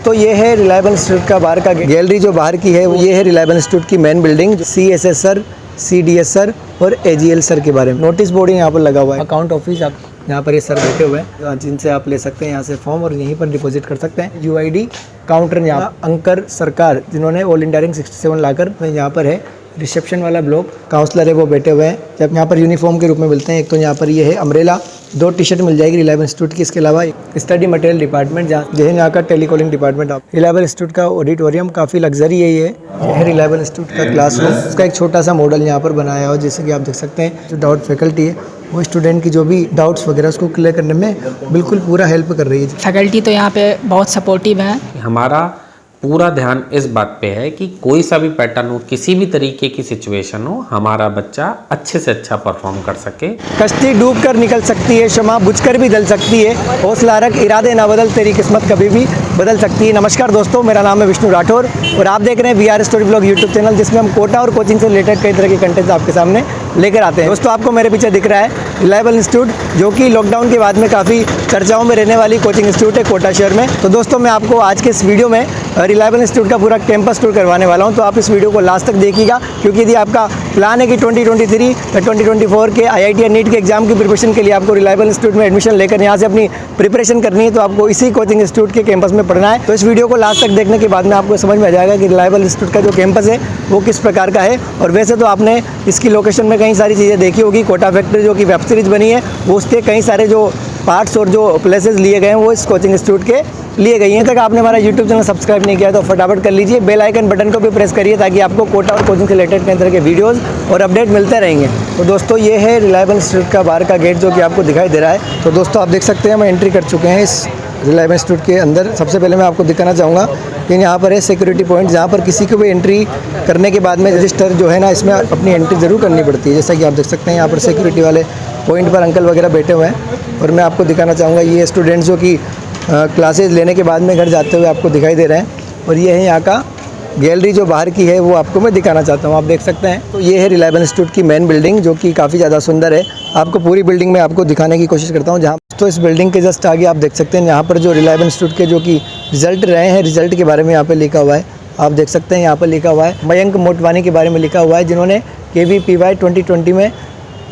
तो ये है रिलायबल इंस्टीट्यूट का बाहर का गैलरी जो बाहर की है, ये है रिलायबल इंस्टीट्यूट की main building. CSS sir, CDS sir और AGL सर के बारे में नोटिस बोर्ड यहाँ पर लगा हुआ है। अकाउंट ऑफिस आप यहाँ पर ये सर बैठे हुए हैं जिनसे आप ले सकते हैं यहाँ से फॉर्म और यहीं पर डिपॉजिट कर सकते हैं। UID काउंटर यहाँ अंकर सरकार जिन्होंने ऑल इंडिया रैंक 67 लाकर यहाँ पर है। रिसेप्शन वाला ब्लॉक काउंसलर है वो बैठे हुए हैं। जब यहाँ पर यूनिफॉर्म के रूप में मिलते हैं, एक तो यहाँ पर ये है अम्ब्रेला, 2 टी-शर्ट मिल जाएगी रिलायबल इंस्टीट्यूट की। इसके अलावा स्टडी मटेरियल डिपार्टमेंट जहाँ यहाँ का टेलीकॉलिंग डिपार्टमेंट। आप रिलायबल इंस्टीट्यूट का ऑडिटोरियम काफ़ी लग्जरी है। ये है रिलायबल इंस्टीट्यूट का क्लासरूम। उसका एक छोटा सा मॉडल यहाँ पर बनाया हो, जैसे कि आप देख सकते हैं। जो डाउट फैकल्टी है वो स्टूडेंट की जो भी डाउट्स वगैरह उसको क्लियर करने में बिल्कुल पूरा हेल्प कर रही है। फैकल्टी तो यहाँ पे बहुत सपोर्टिव है। हमारा पूरा ध्यान इस बात पे है कि कोई सा भी पैटर्न हो, किसी भी तरीके की सिचुएशन हो, हमारा बच्चा अच्छे से अच्छा परफॉर्म कर सके। कश्ती डूब कर निकल सकती है, शमा बुझकर भी जल सकती है, हौसला रख इरादे ना बदल, तेरी किस्मत कभी भी बदल सकती है। नमस्कार दोस्तों, मेरा नाम है विष्णु राठौर और आप देख रहे हैं VR story blog YouTube channel, जिसमें हम कोटा और कोचिंग से रिलेटेड कई तरह के कंटेंट आपके सामने लेकर आते हैं। दोस्तों, आपको मेरे पीछे दिख रहा है रिलायबल इंस्टीट्यूट, जो कि लॉकडाउन के बाद में काफ़ी चर्चाओं में रहने वाली कोचिंग इंस्टीट्यूट है कोटा शहर में। तो दोस्तों, मैं आपको आज के इस वीडियो में रिलायबल इंस्टीट्यूट का पूरा कैंपस टूर करवाने वाला हूं। तो आप इस वीडियो को लास्ट तक देखिएगा, क्योंकि यदि आपका प्लान है कि 2023 या 2024 के IIT या नीट के एग्जाम की प्रिपरेशन के लिए आपको रिलायबल इंस्टीट्यूट में एडमिशन लेकर यहाँ से अपनी प्रिपरेशन करनी है, तो आपको इसी कोचिंग इंस्टीट्यूट के कैंपस में पढ़ना है। तो इस वीडियो को लास्ट तक देखने के बाद में आपको समझ में आ जाएगा कि रिलायबल इंस्टीट्यूट का जो कैंपस है वो किस प्रकार का है। और वैसे तो आपने इसकी लोकेशन में कई सारी चीज़ें देखी होगी। कोटा फैक्ट्री जो कि वेब सीरीज बनी है, वो उसके कई सारे जो पार्ट्स और जो प्लेसेस लिए गए हैं वो इस कोचिंग इंस्टीट्यूट के लिए गई हैं। तक आपने हमारा YouTube चैनल सब्सक्राइब नहीं किया तो फटाफट कर लीजिए, बेल आइकन बटन को भी प्रेस करिए, ताकि आपको कोटा और कोचिंग से रिलेटेड कई तरह के वीडियोस और अपडेट मिलते रहेंगे। तो दोस्तों, ये है रिलायबल इंस्टीट्यूट का बाहर का गेट जो कि आपको दिखाई दे रहा है। तो दोस्तों, आप देख सकते हैं हम एंट्री कर चुके हैं इस रिलायबल इंस्टीट्यूट के अंदर। सबसे पहले मैं आपको दिखाना चाहूँगा कि यहाँ पर है सिक्योरिटी पॉइंट, जहाँ पर किसी को भी एंट्री करने के बाद में रजिस्टर जो है ना, इसमें अपनी एंट्री ज़रूर करनी पड़ती है। जैसा कि आप देख सकते हैं यहाँ पर सिक्योरिटी वाले पॉइंट पर अंकल वगैरह बैठे हुए हैं। और मैं आपको दिखाना चाहूँगा ये स्टूडेंट्स जो कि क्लासेस लेने के बाद में घर जाते हुए आपको दिखाई दे रहे हैं। और ये है यहाँ का गैलरी जो बाहर की है, वो आपको मैं दिखाना चाहता हूँ। आप देख सकते हैं, तो ये है रिलायबल इंस्टीट्यूट की मेन बिल्डिंग, जो कि काफ़ी ज़्यादा सुंदर है। आपको पूरी बिल्डिंग में आपको दिखाने की कोशिश करता हूँ। जहाँ तो इस बिल्डिंग के जस्ट आगे आप देख सकते हैं, यहाँ पर जो रिलायबल इंस्टीट्यूट के जो कि रिजल्ट रहे हैं, रिजल्ट के बारे में यहाँ पर लिखा हुआ है। आप देख सकते हैं यहाँ पर लिखा हुआ है मयंक मोटवानी के बारे में लिखा हुआ है, जिन्होंने KVPY 2020 में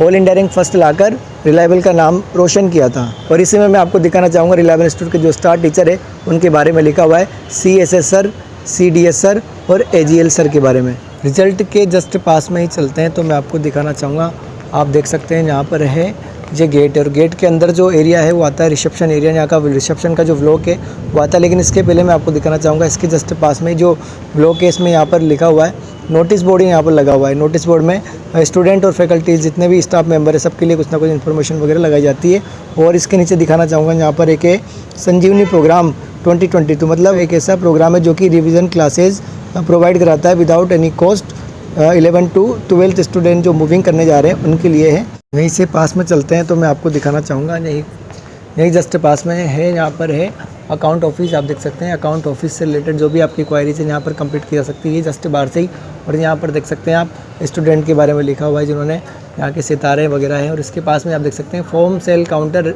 ऑल इंडिया रैंक फर्स्ट लाकर रिलायबल का नाम रोशन किया था। और इसी में मैं आपको दिखाना चाहूँगा रिलायबल इंस्टीट्यूट के जो स्टार टीचर है उनके बारे में लिखा हुआ है, CSS सर, CDS सर और AGL सर के बारे में। रिजल्ट के जस्ट पास में ही चलते हैं, तो मैं आपको दिखाना चाहूँगा। आप देख सकते हैं यहाँ पर है ये गेट है, और गेट के अंदर जो एरिया है वो आता है रिसेप्शन एरिया। यहाँ का रिसेप्शन का जो ब्लॉक है वो आता है। लेकिन इसके पहले मैं आपको दिखाना चाहूँगा, इसके जस्ट पास में जो ब्लॉक है, इसमें यहाँ पर लिखा हुआ है नोटिस बोर्ड यहाँ पर लगा हुआ है। नोटिस बोर्ड में स्टूडेंट और फैकल्टीज जितने भी स्टाफ मेंबर है, सबके लिए कुछ ना कुछ इन्फॉर्मेशन वगैरह लगाई जाती है। और इसके नीचे दिखाना चाहूँगा, यहाँ पर एक संजीवनी प्रोग्राम 2022, मतलब एक ऐसा प्रोग्राम है जो कि रिवीजन क्लासेज प्रोवाइड कराता है without any cost. 11 to 12 student जो मूविंग करने जा रहे हैं उनके लिए है। यहीं से पास में चलते हैं, तो मैं आपको दिखाना चाहूँगा। यही जस्ट पास में है, यहाँ पर है अकाउंट ऑफिस। आप देख सकते हैं, अकाउंट ऑफिस से रिलेटेड जो भी आपकी क्वायरीज है यहाँ पर कंप्लीट की जा सकती है जस्ट बाहर से ही। और यहाँ पर देख सकते हैं आप स्टूडेंट के बारे में लिखा हुआ है, जिन्होंने यहाँ के सितारे वगैरह हैं। और इसके पास में आप देख सकते हैं फॉर्म सेल काउंटर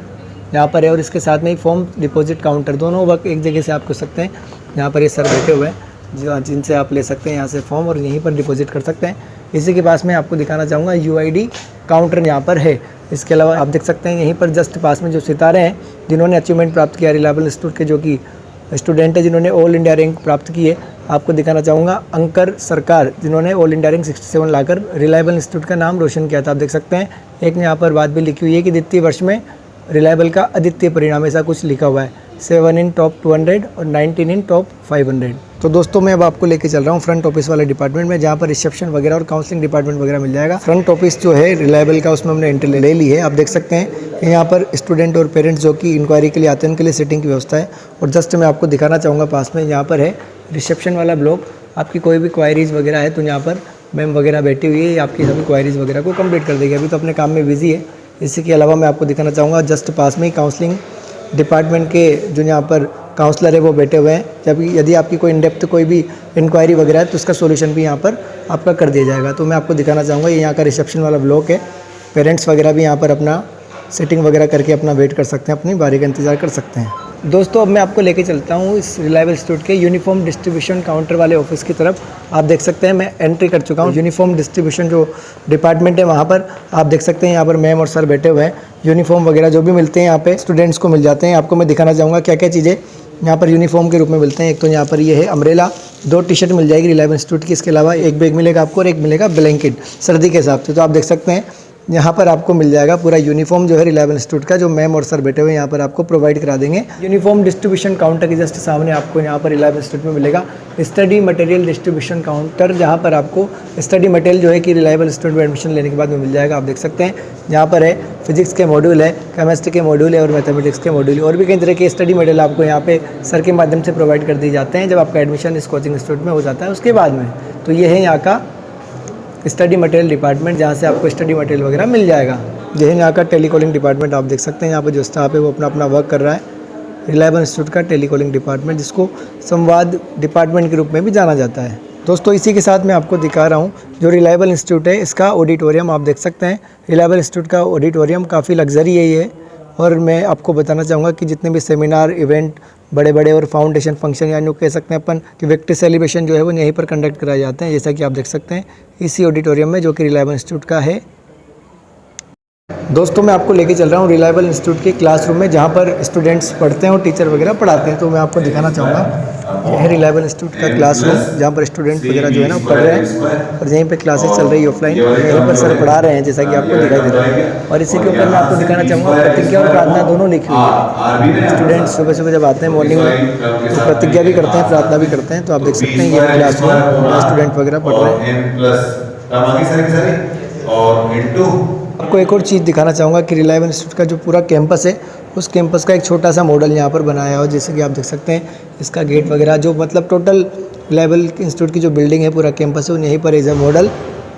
यहाँ पर है, और इसके साथ में ही फॉर्म डिपॉजिट काउंटर, दोनों वक्त एक जगह से आप कर सकते हैं। यहाँ पर ये सर बैठे हुए हैं जिनसे आप ले सकते हैं यहाँ से फॉर्म और यहीं पर डिपॉजिट कर सकते हैं। इसी के पास में आपको दिखाना चाहूँगा UID काउंटर यहाँ पर है। इसके अलावा आप देख सकते हैं यहीं पर जस्ट पास में जो सितारे हैं जिन्होंने अचीवमेंट प्राप्त किया रिलायबल इंस्टीट्यूट के, जो कि स्टूडेंट है जिन्होंने ऑल इंडिया रैंक प्राप्त की है, आपको दिखाना चाहूँगा अंकर सरकार, जिन्होंने ऑल इंडिया रैंक 67 लाकर रिलायबल इंस्टीट्यूट का नाम रोशन किया था। आप देख सकते हैं एक यहाँ पर बात भी लिखी हुई है कि द्वितीय वर्ष में रिलायबल का अद्वितीय परिणाम, ऐसा कुछ लिखा हुआ है। 7 इन टॉप 200 और 19 इन टॉप 500। तो दोस्तों, मैं अब आपको लेके चल रहा हूँ फ्रंट ऑफिस वाले डिपार्टमेंट में, जहाँ पर रिसेप्शन वगैरह और काउंसलिंग डिपार्टमेंट वगैरह मिल जाएगा। फ्रंट ऑफिस जो है रिलायबल का, उसमें हमने एंट्री ले ली है। आप देख सकते हैं कि यहाँ पर स्टूडेंट और पेरेंट्स जो कि इंक्वायरी के लिए आते हैं उनके लिए सीटिंग की व्यवस्था है। और जस्ट मैं आपको दिखाना चाहूँगा, पास में यहाँ पर है रिसेप्शन वाला ब्लॉक। आपकी कोई भी क्वायरीज़ वगैरह है तो यहाँ पर मैम वगैरह बैठी हुई है, आपकी सभी क्वायरीज़ वगैरह को कंप्लीट कर देगी। अभी तो अपने काम में बिजी है। इसी के अलावा मैं आपको दिखाना चाहूँगा, जस्ट पास में ही काउंसलिंग डिपार्टमेंट के जो यहाँ पर काउंसलर है वो बैठे हुए हैं। जब यदि आपकी कोई इन डेप्थ कोई भी इंक्वायरी वगैरह है तो उसका सॉल्यूशन भी यहाँ पर आपका कर दिया जाएगा। तो मैं आपको दिखाना चाहूँगा, ये यहाँ का रिसेप्शन वाला ब्लॉक है। पेरेंट्स वगैरह भी यहाँ पर अपना सेटिंग वगैरह करके अपना वेट कर सकते हैं, अपनी बारी का इंतज़ार कर सकते हैं। दोस्तों अब मैं आपको लेके चलता हूँ इस रिलायबल इंस्टीट्यूट के यूनिफॉर्म डिस्ट्रीब्यूशन काउंटर वाले ऑफिस की तरफ। आप देख सकते हैं मैं एंट्री कर चुका हूँ। यूनिफॉर्म डिस्ट्रीब्यूशन जो डिपार्टमेंट है वहाँ पर आप देख सकते हैं यहाँ पर मैम और सर बैठे हुए हैं। यूनिफॉर्म वगैरह जो भी मिलते हैं यहाँ पे स्टूडेंट्स को मिल जाते हैं। आपको मैं दिखाना चाहूँगा क्या क्या चीज़ें यहाँ पर यूनिफॉर्म के रूप में मिलते हैं। एक तो यहाँ पर ये है अम्ब्रेला, 2 टी-शर्ट मिल जाएगी रिलायबल इंस्टीट्यूट की। इसके अलावा एक बैग मिलेगा आपको और एक मिलेगा ब्लैंकेट सर्दी के हिसाब से। तो आप देख सकते हैं यहाँ पर आपको मिल जाएगा पूरा यूनिफॉर्म जो है रिलायबल इंस्टीट्यूट का, जो मैम और सर बैठे हुए हैं यहाँ पर आपको प्रोवाइड करा देंगे। यूनिफॉर्म डिस्ट्रीब्यूशन काउंटर के जस्ट सामने आपको यहाँ पर रिलायबल इंस्टीट्यूट में मिलेगा स्टडी मटेरियल डिस्ट्रीब्यूशन काउंटर, जहाँ पर आपको स्टडी मटेरियल जो है कि रिलायबल इंस्टीट्यूट में एडमिशन लेने के बाद में मिल जाएगा। आप देख सकते हैं यहाँ पर है फिजिक्स के मॉड्यूल है, केमिस्ट्री के मॉड्यूल है और मैथमेटिक्स के मॉड्यूल और भी कई तरह के स्टडी मटेरियल आपको यहाँ पे सर के माध्यम से प्रोवाइड कर दिए जाते हैं जब आपका एडमिशन इस कोचिंग इंस्टीट्यूट में हो जाता है उसके बाद में। तो ये है यहाँ का स्टडी मटेरियल डिपार्टमेंट, जहाँ से आपको स्टडी मटेरियल वगैरह मिल जाएगा। यह है यहाँ का टेलीकॉलिंग डिपार्टमेंट। आप देख सकते हैं यहाँ पर जो स्टाफ है वो अपना अपना वर्क कर रहा है। रिलायबल इंस्टीट्यूट का टेलीकॉलिंग डिपार्टमेंट, जिसको संवाद डिपार्टमेंट के रूप में भी जाना जाता है। दोस्तों इसी के साथ मैं आपको दिखा रहा हूँ जो रिलायबल इंस्टीट्यूट है इसका ऑडिटोरियम। आप देख सकते हैं रिलायबल इंस्टीट्यूट का ऑडिटोरियम काफ़ी लग्जरी है ये। और मैं आपको बताना चाहूँगा कि जितने भी सेमिनार इवेंट बड़े बड़े और फाउंडेशन फंक्शन यानी कह सकते हैं अपन कि विक्ट्री सेलिब्रेशन जो है वो यहीं पर कंडक्ट कराए जाते हैं, जैसा कि आप देख सकते हैं इसी ऑडिटोरियम में जो कि रिलायबल इंस्टीट्यूट का है। दोस्तों मैं आपको लेके चल रहा हूँ रिलायबल इंस्टीट्यूट के क्लासरूम में, जहाँ पर स्टूडेंट्स पढ़ते हैं और टीचर वगैरह पढ़ाते हैं। तो मैं आपको दिखाना चाहूँगा यह है रिलायबल इंस्टीट्यूट का क्लासरूम, जहाँ पर स्टूडेंट्स वगैरह जो है ना पढ़ रहे हैं और यहीं पे क्लासेस चल रही है ऑफलाइन। यहीं पर सर पढ़ा रहे हैं जैसा कि आपको दिखाई दे रहा है। और इसी के ऊपर मैं आपको दिखाना चाहूँगा प्रतिज्ञा और प्रार्थना दोनों लिखी हुई है। स्टूडेंट्स सुबह सुबह जब आते हैं मॉर्निंग में तो प्रतिज्ञा भी करते हैं, प्रार्थना भी करते हैं। तो आप देख सकते हैं ये क्लासरूम स्टूडेंट वगैरह पढ़ रहे हैं। आपको एक और चीज़ दिखाना चाहूँगा कि रिलायबल इंस्टीट्यूट का जो पूरा कैंपस है उस कैंपस का एक छोटा सा मॉडल यहाँ पर बनाया हो, जैसे कि आप देख सकते हैं इसका गेट वगैरह जो मतलब टोटल रिलायबल इंस्टीट्यूट की जो बिल्डिंग है पूरा कैंपस है यहीं पर एज ए मॉडल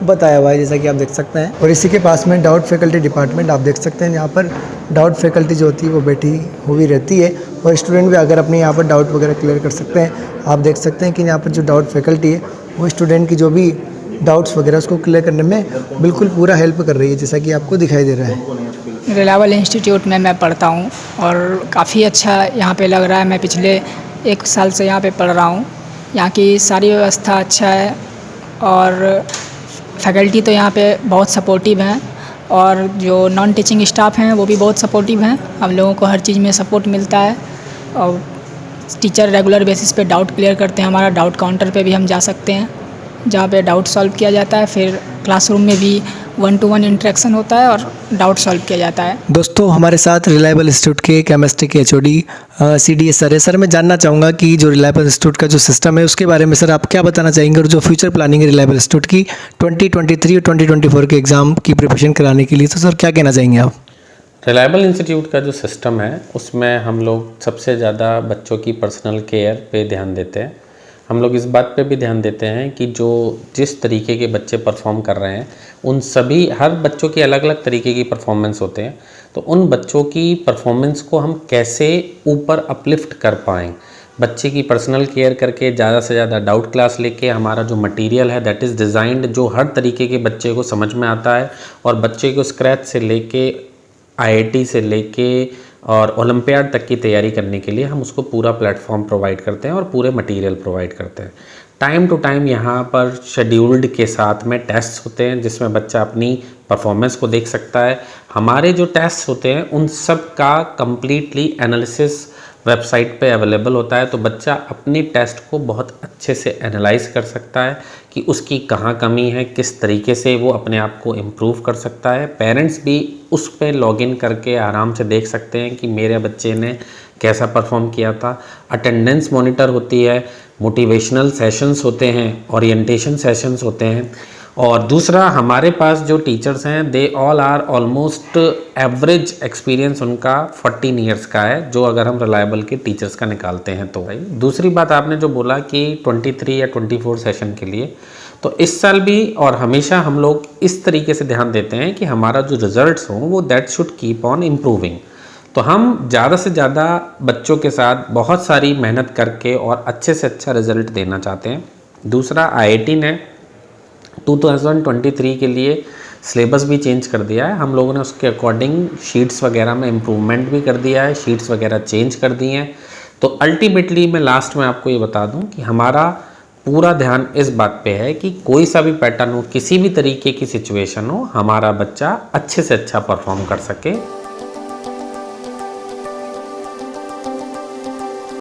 बताया हुआ है, जैसा कि आप देख सकते हैं। और इसी के पास में डाउट फैकल्टी डिपार्टमेंट, आप देख सकते हैं यहाँ पर डाउट फैकल्टी जो होती है वो बैठी हुई रहती है और स्टूडेंट भी अगर अपने यहाँ पर डाउट वगैरह क्लियर कर सकते हैं। आप देख सकते हैं कि यहाँ पर जो डाउट फैकल्टी है वो स्टूडेंट की जो भी डाउट्स वगैरह उसको क्लियर करने में बिल्कुल पूरा हेल्प कर रही है, जैसा कि आपको दिखाई दे रहा है। रिलायबल इंस्टीट्यूट में मैं पढ़ता हूँ और काफ़ी अच्छा यहाँ पे लग रहा है। मैं पिछले 1 साल से यहाँ पे पढ़ रहा हूँ। यहाँ की सारी व्यवस्था अच्छा है और फैकल्टी तो यहाँ पे बहुत सपोर्टिव हैं और जो नॉन टीचिंग स्टाफ हैं वो भी बहुत सपोर्टिव हैं। हम लोगों को हर चीज़ में सपोर्ट मिलता है और टीचर रेगुलर बेसिस पे डाउट क्लियर करते हैं। हमारा डाउट काउंटर पे भी हम जा सकते हैं जहाँ पे डाउट सॉल्व किया जाता है। फिर क्लासरूम में भी 1-to-1 इंटरेक्शन होता है और डाउट सॉल्व किया जाता है। दोस्तों हमारे साथ रिलायबल इंस्टीट्यूट के केमिस्ट्री के एचओडी CDS सर है। सर मैं जानना चाहूँगा कि जो रिलायबल इंस्टीट्यूट का जो सिस्टम है उसके बारे में सर आप क्या बताना चाहेंगे और जो फ्यूचर प्लानिंग है रिलायबल इंस्टीट्यूट की 2023 और 2024 के एग्ज़ाम की प्रिपरेशन कराने के लिए, तो सर क्या कहना चाहेंगे आप? रिलायबल इंस्टीट्यूट का जो सिस्टम है उसमें हम लोग सबसे ज़्यादा बच्चों की पर्सनल केयर पे ध्यान देते हैं। हम लोग इस बात पे भी ध्यान देते हैं कि जो जिस तरीके के बच्चे परफॉर्म कर रहे हैं उन सभी हर बच्चों की अलग अलग तरीके की परफॉर्मेंस होते हैं। तो उन बच्चों की परफॉर्मेंस को हम कैसे ऊपर अपलिफ्ट कर पाएँ, बच्चे की पर्सनल केयर करके ज़्यादा से ज़्यादा डाउट क्लास लेके हमारा जो मटेरियल है दैट इज़ डिज़ाइंड जो हर तरीके के बच्चे को समझ में आता है और बच्चे को स्क्रैच से लेके IIT से लेके और ओलंपियाड तक की तैयारी करने के लिए हम उसको पूरा प्लेटफॉर्म प्रोवाइड करते हैं और पूरे मटेरियल प्रोवाइड करते हैं। टाइम टू टाइम यहाँ पर शेड्यूल्ड के साथ में टेस्ट होते हैं जिसमें बच्चा अपनी परफॉर्मेंस को देख सकता है। हमारे जो टेस्ट होते हैं उन सब का कंप्लीटली एनालिसिस वेबसाइट पे अवेलेबल होता है, तो बच्चा अपनी टेस्ट को बहुत अच्छे से एनालाइज कर सकता है कि उसकी कहाँ कमी है, किस तरीके से वो अपने आप को इम्प्रूव कर सकता है। पेरेंट्स भी उस पर लॉगिन करके आराम से देख सकते हैं कि मेरे बच्चे ने कैसा परफॉर्म किया था। अटेंडेंस मॉनिटर होती है, मोटिवेशनल सेशंस होते हैं, ओरिएंटेशन सेशंस होते हैं। और दूसरा हमारे पास जो टीचर्स हैं they all are almost average experience उनका 14 ईयर्स का है, जो अगर हम रिलायबल के टीचर्स का निकालते हैं तो। दूसरी बात आपने जो बोला कि 23 या 24 सेशन के लिए, तो इस साल भी और हमेशा हम लोग इस तरीके से ध्यान देते हैं कि हमारा जो रिजल्ट्स हों वो that should keep on improving. तो हम ज़्यादा से ज़्यादा बच्चों के साथ बहुत सारी मेहनत करके और अच्छे से अच्छा रिजल्ट देना चाहते हैं। दूसरा IIT ने 2023 के लिए सिलेबस भी चेंज कर दिया है हम लोगों ने, उसके अकॉर्डिंग शीट्स वगैरह में इम्प्रूवमेंट भी कर दिया है, शीट्स वगैरह चेंज कर दी हैं। तो अल्टीमेटली मैं लास्ट में आपको ये बता दूं कि हमारा पूरा ध्यान इस बात पे है कि कोई सा भी पैटर्न हो, किसी भी तरीके की सिचुएशन हो, हमारा बच्चा अच्छे से अच्छा परफॉर्म कर सके।